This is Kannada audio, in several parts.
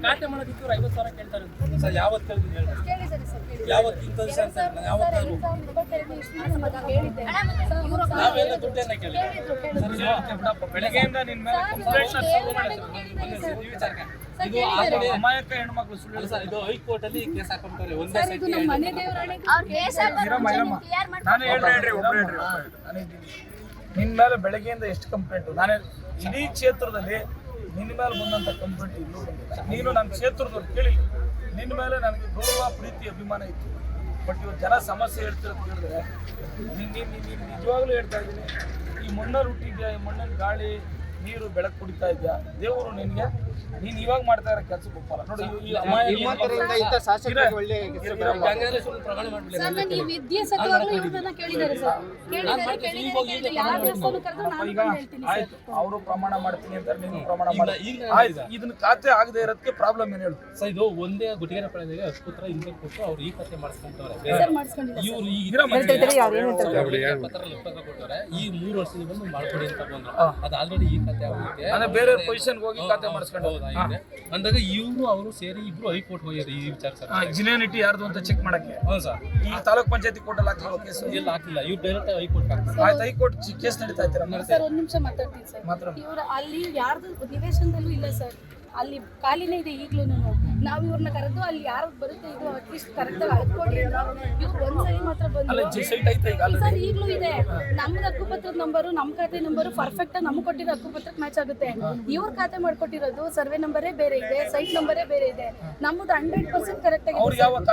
ಖಾತೆ ಮಾಡೋದಿತ್ತು 50,000 ಕೇಳ್ತಾರೆ ಸರ್. ಯಾವತ್ತು ಯಾವತ್ತಿಂತ ನಾವೆಲ್ಲ ದುಡ್ಡನ್ನ ಕೇಳಿ ಬೆಳಗ್ಗೆಯಿಂದ ನಿನ್ನ ಮೇಲೆ ಇದು ಅಮಾಯಕ ಹೆಣ್ಮಕ್ಳು ಸುಳ್ಳು ಸರ್. ಇದು ಹೈಕೋರ್ಟ್ ಅಲ್ಲಿ ಕೇಸ್ ಹಾಕೊಂತಾರೆ. ಒಂದೇ ಸೈಟ್ ನಾನು ಹೇಳ್ರಿ ನಿನ್ನ ಮೇಲೆ ಬೆಳಗ್ಗೆಯಿಂದ ಎಷ್ಟು ಕಂಪ್ಲೇಂಟ್ ನಾನೇ ಇಡೀ ಕ್ಷೇತ್ರದಲ್ಲಿ ನಿನ್ನ ಮೇಲೆ ಬಂದಂತ ಕಂಪ್ಲೇಂಟ್ ಇಲ್ಲೂ ಬಂದಿಲ್ಲ. ನೀನು ನನ್ನ ಕ್ಷೇತ್ರದವ್ರು ಕೇಳಿಲ್ಲ. ನಿನ್ನ ಮೇಲೆ ನನಗೆ ಗೌರವ ಪ್ರೀತಿ ಅಭಿಮಾನ ಇತ್ತು. ಬಟ್ ಇವತ್ತು ಜನ ಸಮಸ್ಯೆ ಹೇಳ್ತಿರೋದು ಕೇಳಿದ್ರೆ ನಿಜವಾಗ್ಲೂ ಹೇಳ್ತಾ ಇದ್ದೀನಿ, ಈ ಮಣ್ಣಲ್ಲಿ ಹುಟ್ಟಿದ್ಯಾ, ಈ ಮಣ್ಣಲ್ಲಿ ಗಾಳಿ ನೀರು ಬೆಳಕು ಕುಡಿತಾ ಇದ್ಯಾ, ದೇವರು ನಿನ್ಗೆ ನೀನ್ ಇವಾಗ ಮಾಡ್ತಾ ಇರೋ ಕೆಲ್ಸಕ್ಕೆ ಒಪ್ಪಲ್ಲ ನೋಡಿ. ಆಯ್ತು, ಅವರು ಪ್ರಮಾಣ ಮಾಡ್ತೀನಿ ಅಂತ ನೀನು ಪ್ರಮಾಣ ಮಾಡಿ. ಆಯ್ತು, ಇದನ್ನ ಖಾತೆ ಆಗದೆ ಇರೋದಕ್ಕೆ ಪ್ರಾಬ್ಲಮ್ ಏನ್ ಹೇಳು ಸರ್. ಇದು ಒಂದೇ ಗುಟಿಗೆರೆ ಪಡೆದಾಗ ಅಷ್ಟುತ್ರ ಹಿಂದೆ ಕೊಟ್ಟು ಅವ್ರು ಈ ಖಾತೆ ಮಾಡಿಸ್ಕೊಂತವ್ರೆ. ಇವ್ರು ಈ ಕೊಟ್ಟವ್ರೆ. ಈ 3 ವರ್ಷದಿಂದ ಬಂದು ಮಾಡ್ಕೊಡಿ ಅಂತ ಬಂದ್ರು. ಅದು ಆಲ್ರೆಡಿ ಈ ಖಾತೆ ಆಗುತ್ತೆ. ಅಂದ್ರೆ ಬೇರೆ ಪೊಸಿಷನ್ ಹೋಗಿ ಖಾತೆ ಮಾಡಿಸ್ಕೊಂಡು ಅಂದಾಗ ಇವ್ರು ಅವರು ಸೇರಿ ಇಬ್ರು ಹೈಕೋರ್ಟ್ ಹೋಗ್ಯಾರ ಈ ವಿಚಾರ ಸರ್. ಜಿನಿಯಾನಿಟಿ ಯಾರ್ದು ಅಂತ ಚೆಕ್ ಮಾಡಕ್ಕೆ. ಹೌದು ಸರ್. ಈ ತಾಲೂಕ್ ಪಂಚಾಯತಿ ಕೋರ್ಟ್ ಅಲ್ಲಿ ಹಾಕಿರೋ ಕೇಸ್ ಇಲ್ಲ, ಹಾಕಿಲ್ಲ. ಇವ್ರು ಡೈರೆಕ್ಟ್ ಹೈಕೋರ್ಟ್ ಹಾಕ್ತಾರೆ. ಆಯ್ತು, ಹೈಕೋರ್ಟ್ ಕೇಸ್ ನಡೀತಾ ಇದ್ದಾರೆ ಸರ್. ಒಂದು ನಿಮಿಷ ಮಾತಾಡ್ತೀನಿ ಸರ್. ಇವರು ಅಲ್ಲಿ ಯಾರ್ದು ನಿವೇಶನದಲ್ಲೂ ಇಲ್ಲ ಸರ್. ಅಲ್ಲಿ ಖಾಲಿನೇ ಇದೆ ಈಗಲೂ. ನಾವು ಇವ್ರನ್ನ ಕರೆದು ಅಲ್ಲಿ ಯಾರು ಬರುತ್ತೆ ಇದು ಅಟ್ಲೀಸ್ಟ್ ಕರೆಕ್ಟ್ ಆಗಿ ಅಳ್ಕೊಡಿ. ಇವ್ರು ಒಂದ್ಸರಿ ಮಾತ್ರ ಬಂದು ಸರ್ ಈಗಲೂ ಇದೆ. ನಮ್ದು ಹಕ್ಕುಪತ್ರದ ನಂಬರು, ನಮ್ಮ ಖಾತೆ ನಂಬರು ಪರ್ಫೆಕ್ಟ್ ಆಗಿ ನಮ್ಗೆ ಕೊಟ್ಟಿರೋ ಹಕ್ಕುಪತ್ರಕ್ಕೆ ಮ್ಯಾಚ್ ಆಗುತ್ತೆ. ಇವ್ರ ಖಾತೆ ಮಾಡ್ಕೊಟ್ಟಿರೋದು ಸರ್ವೆ ನಂಬರೇ ಬೇರೆ ಇದೆ, ಸೈಟ್ ನಂಬರೇ ಬೇರೆ ಇದೆ. ನಮ್ಮದು 100% ಕರೆಕ್ಟ್ ಆಗಿ ಅವಾಗ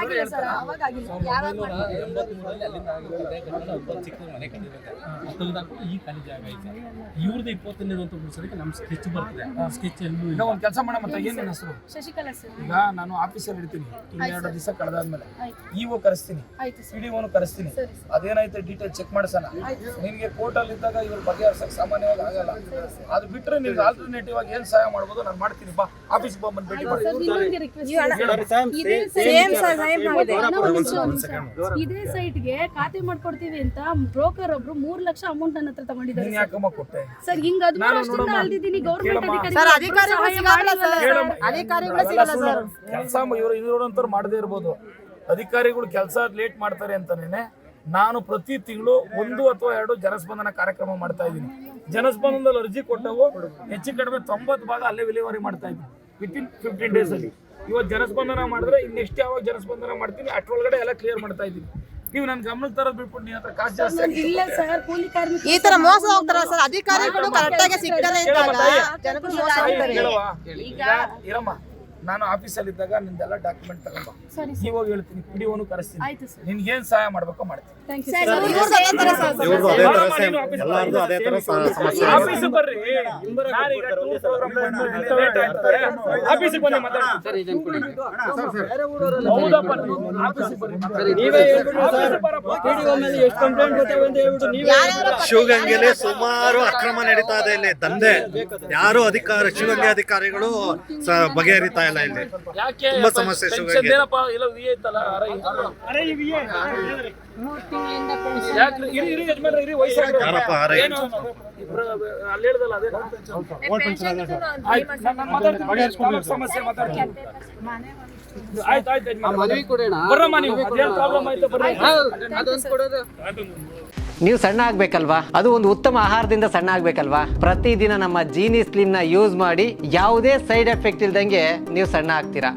ಆಗಿಲ್ಲ ಸರ್. ಅವಾಗ ಆಗಿಲ್ಲ. ಇವ್ರದ್ದು 25 ಅಂತ ಸರಿಗೆ ನಮ್ಮ ಸ್ಕೆಚ್ ಬರ್ತದೆ. ಸ್ಕೆಚ್ ಎಲ್ಲೂ ಒಂದು ಕೆಲಸ ಮಾಡೋ ಮತ್ತೆ ಏನು ನನ್ನ ಹೆಸರು ಶಶಿಕಲಾ ಸರ್. ಈಗ ನಾನು ಆಫೀಸಲ್ಲಿ ಇರ್ತೀನಿ. 2 ದಿವಸ ಕಳೆದಾದ್ಮೇಲೆ ಇಒ ಕರೆಸ್ತೀನಿ, ಸಿಡಿಒನು ಕರೆಸ್ತೀನಿ. ಅದೇನಾಯ್ತು ಡೀಟೇಲ್ ಚೆಕ್ ಮಾಡಿಸೋಣ. ನಿನಗೆ ಕೋರ್ಟಲ್ಲಿ ಇದ್ದಾಗ ಇವ್ರ ಬಗೆಹರಿಸಕ್ಕೆ ಸಾಮಾನ್ಯವಾಗಿ ಆಗಲ್ಲ. ಅದು ಬಿಟ್ಟರೆ ನಿಮ್ಗೆ ಆಲ್ಟರ್ನೇಟಿವ್ ಆಗಿ ಏನು ಸಹಾಯ ಮಾಡ್ಬೋದು ನಾನು ಮಾಡ್ತೀನಿ. ಬಾ ಆಫೀಸ್ಗೆ ಬಂದು ಭೇಟಿ ಮಾಡಿ. ಇದೇ ಸೈಟ್ಗೆ ಖಾತೆ ಮಾಡ್ಕೊಡ್ತೀವಿ ಅಂತ ಬ್ರೋಕರ್ ಒಬ್ರು 3 ಲಕ್ಷ ಅಮೌಂಟ್ ನನ್ನ ಹತ್ರ ತಗೊಂಡಿದ್ದಾರೆ ಸರ್. ಹಿಂಗ 13 ವರ್ಷದಿಂದ ಅಲ್ದಿದ್ದೀನಿ ಗೌರ್ಮೆಂಟ್ ಕೆಲಸ ಇವ್ರಂತವ್ರು ಮಾಡದೇ ಇರ್ಬೋದು. ಅಧಿಕಾರಿಗಳು ಕೆಲಸ ಲೇಟ್ ಮಾಡ್ತಾರೆ ಅಂತಾನೆ ನಾನು ಪ್ರತಿ ತಿಂಗಳು 1 ಅಥವಾ 2 ಜನಸ್ಪಂದನ ಕಾರ್ಯಕ್ರಮ ಮಾಡ್ತಾ ಇದ್ದೀನಿ. ಜನಸ್ಪಂದನದಲ್ಲಿ ಅರ್ಜಿ ಕೊಟ್ಟವು ಹೆಚ್ಚು ಕಡಿಮೆ 90 ಭಾಗ ಅಲ್ಲೇ ವಿಲೇವಾರಿ ಮಾಡ್ತಾ ಇದ್ದೀನಿ ವಿತಿನ್ 15 ಡೇಸ್ ಅಲ್ಲಿ. ಇವತ್ತು ಜನಸ್ಪಂದನ ಮಾಡಿದ್ರೆ ಇನ್ನೆಷ್ಟು ಯಾವಾಗ ಜನಸ್ಪಂದನ ಮಾಡ್ತೀನಿ ಅಷ್ಟರೊಳಗಡೆ ಎಲ್ಲ ಕ್ಲಿಯರ್ ಮಾಡ್ತಾ ಇದ್ದೀನಿ. ನೀವು ನನ್ನ ಗಮನಕ್ಕೆ ತರೋದು ಬಿಟ್ಬಿಟ್ಟು ನೀ ಹತ್ರ ಕಾಸು ಜಾಸ್ತಿ ಇಲ್ಲ ಸರ್. ಕೂಲಿ ಕಾರ್ಮಿಕ ಈ ತರ ಮೋಸ ಹೋಗ್ತಾರ ಸರ್. ಅಧಿಕಾರಿಗಳು ಕರೆಕ್ಟ್ ಆಗಿ ಸಿಗ್ತಾರೆ ಇರಮ್ಮ. ನಾನು ಆಫೀಸಲ್ಲಿ ಇದ್ದಾಗ ನಿಂದೆಲ್ಲ ಡಾಕ್ಯುಮೆಂಟ್ ತಗೊಂಬ. ಇವಾಗ ಹೇಳ್ತೀನಿ, ಪಿಡಿಒನು ಕರೆಸ್ತೀನಿ. ನಿನ್ಗೆ ಏನ್ ಸಹಾಯ ಮಾಡ್ಬೇಕೋ ಮಾಡ್ತೀನಿ. ಆಫೀಸಿಗೆ ಬರ್ರಿ. ಆಫೀಸಿಗೆ ಬನ್ನಿ ಮಾತಾಡ್ತೀನಿ. ಶಿವಗಂಗೆಯಲ್ಲಿ ಸುಮಾರು ಅಕ್ರಮ ನಡೀತಾ ಇದೆ. ಇಲ್ಲಿ ದಂಧೆ ಯಾರು ಶಿವಗಂಗೆ ಅಧಿಕಾರಿಗಳು ಬಗೆಹರಿತಾ ಇಲ್ಲ. ಇಲ್ಲಿ ತುಂಬಾ ಸಮಸ್ಯೆ. ಶಿವಗಂಗೆ ಸಮಸ್ಯೆ ಮಾತಾಡ್ತೀನಿ. ನೀವು ಸಣ್ಣ ಆಗ್ಬೇಕಲ್ವಾ? ಅದು ಒಂದು ಉತ್ತಮ ಆಹಾರದಿಂದ ಸಣ್ಣ ಆಗ್ಬೇಕಲ್ವಾ? ಪ್ರತಿದಿನ ನಮ್ಮ ಜೀನಿ ಸ್ಲಿಮ್ ನ ಯೂಸ್ ಮಾಡಿ ಯಾವುದೇ ಸೈಡ್ ಎಫೆಕ್ಟ್ ಇಲ್ದಂಗೆ ನೀವು ಸಣ್ಣ ಆಗ್ತೀರಾ.